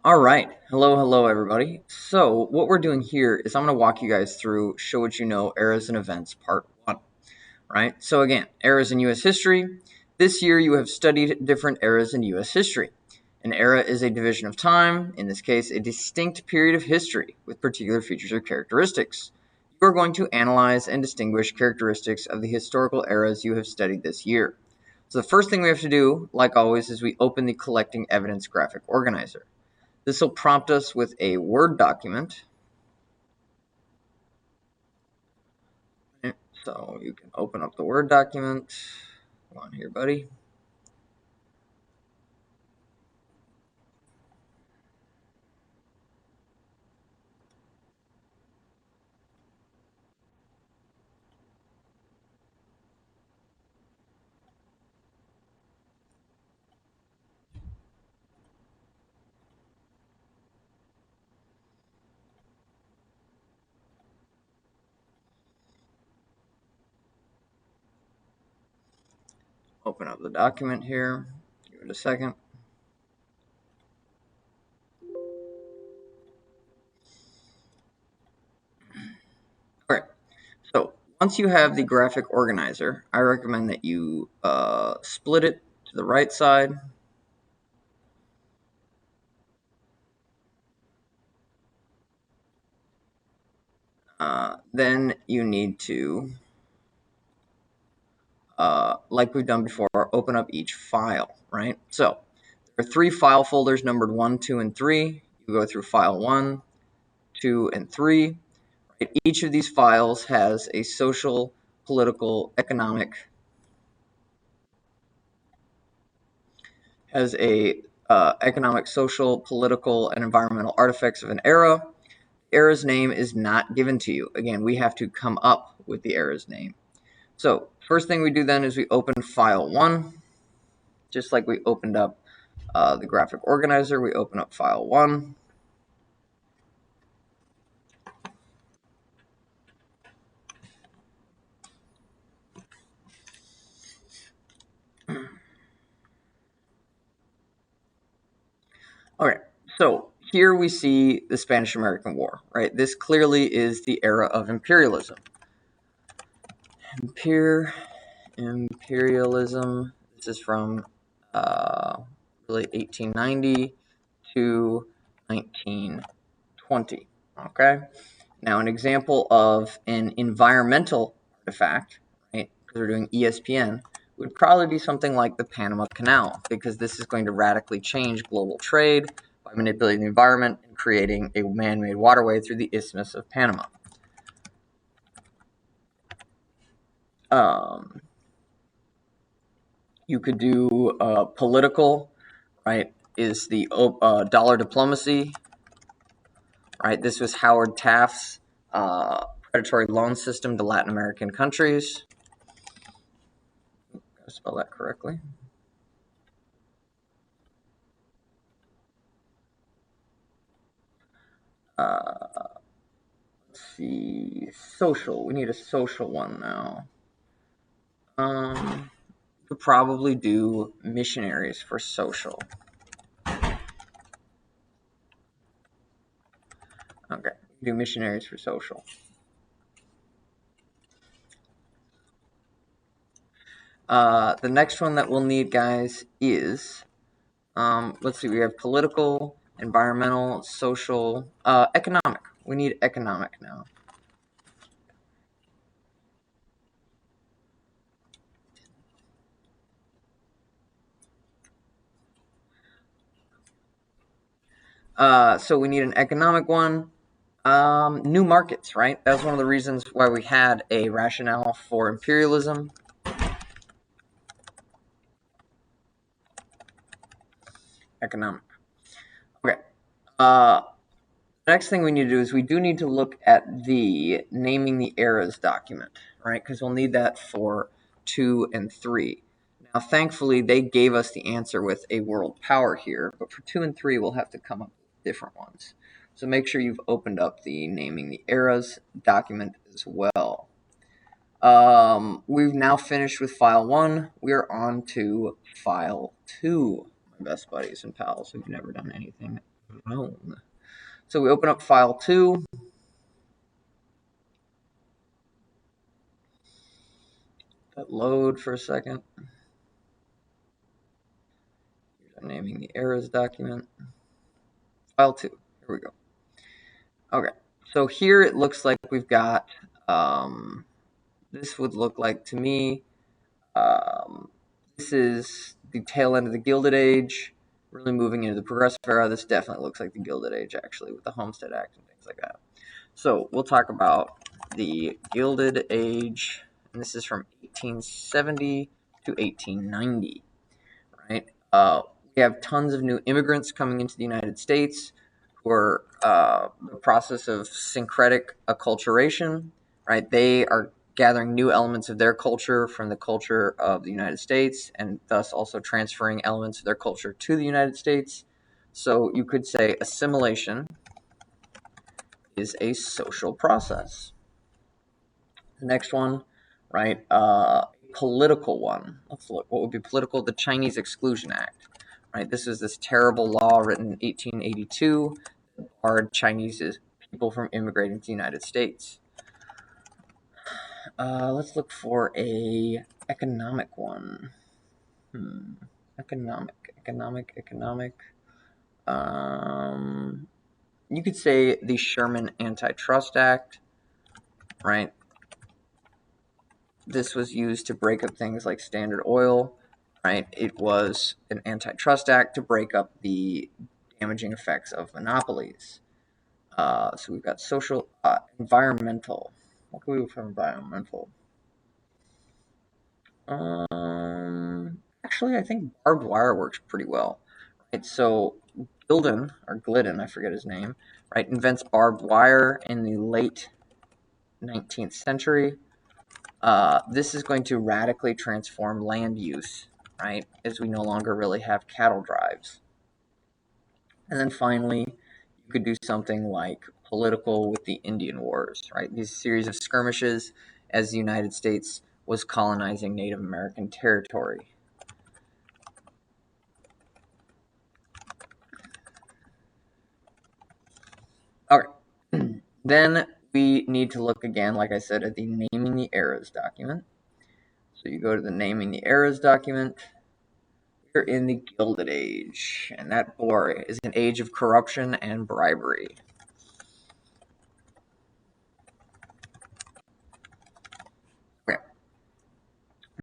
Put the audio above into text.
All right. Hello, everybody. So, what we're doing here is I'm going to walk you guys through Show What You Know Eras and Events Part 1. Right? So, again, eras in U.S. history. This year, you have studied different eras in U.S. history. An era is a division of time, in this case, a distinct period of history with particular features or characteristics. You are going to analyze and distinguish characteristics of the historical eras you have studied this year. So, the first thing we have to do, like always, is we open the Collecting Evidence graphic organizer. This will prompt us with a Word document. So you can open up the Word document. Come on here, buddy. Open up the document here. Give it a second. All right. So once you have the graphic organizer, I recommend that you split it to the right side. Then you need to, like we've done before, open up each file, right? So there are 3 file folders numbered 1, 2, and 3. You go through file 1, 2, and 3. Each of these files has a social, political, economic, economic, social, political, and environmental artifacts of an era. The era's name is not given to you. Again, we have to come up with the era's name. So first thing we do then is we open file 1, just like we opened up the graphic organizer. We open up file 1. Okay, so here we see the Spanish-American War, right? This clearly is the era of imperialism. Imperialism. This is from really 1890 to 1920. Okay. Now, an example of an environmental artifact, right? Because we're doing ESPN, would probably be something like the Panama Canal, because this is going to radically change global trade by manipulating the environment and creating a man-made waterway through the Isthmus of Panama. You could do political, right? Is the dollar diplomacy, right? This was Howard Taft's predatory loan system to Latin American countries. Gotta spell that correctly. Let's see, social. We need a social one now. Could probably do missionaries for social. Okay, do missionaries for social. The next one that we'll need, guys, is let's see. We have political, environmental, social, economic. We need economic now. So we need an economic one. New markets, right? That was one of the reasons why we had a rationale for imperialism. Economic. Okay. Next thing we need to do is we do need to look at the naming the eras document, right? Because we'll need that for 2 and 3. Now, thankfully, they gave us the answer with a world power here, but for 2 and 3, we'll have to come up with different ones. So make sure you've opened up the naming the eras document as well. We've now finished with file 1. We're on to file 2, my best buddies and pals who've never done anything wrong. So we open up file 2. Let load for a second. I'm naming the errors document. File 2. Here we go. Okay. So here it looks like we've got, this would look like to me, this is the tail end of the Gilded Age, really moving into the Progressive Era. This definitely looks like the Gilded Age, actually, with the Homestead Act and things like that. So we'll talk about the Gilded Age, and this is from 1870 to 1890, right? We have tons of new immigrants coming into the United States who are the process of syncretic acculturation, right? They are gathering new elements of their culture from the culture of the United States, and thus also transferring elements of their culture to the United States. So you could say assimilation is a social process. The next one, right? Political one. Let's look. What would be political? The Chinese Exclusion Act, right? This is this terrible law written in 1882 that barred Chinese people from immigrating to the United States. Let's look for a economic one. Economic. You could say the Sherman Antitrust Act, right? This was used to break up things like Standard Oil, right? It was an antitrust act to break up the damaging effects of monopolies. So we've got social, environmental. What can we do for environmental? Actually, I think barbed wire works pretty well, right? So Glidden, I forget his name, right, invents barbed wire in the late 19th century. This is going to radically transform land use, right, as we no longer really have cattle drives. And then finally, you could do something like political with the Indian Wars, right? These series of skirmishes as the United States was colonizing Native American territory. Okay. Then we need to look again, like I said, at the Naming the Eras document. So you go to the Naming the Eras document. We're in the Gilded Age, and that, boy, is an age of corruption and bribery.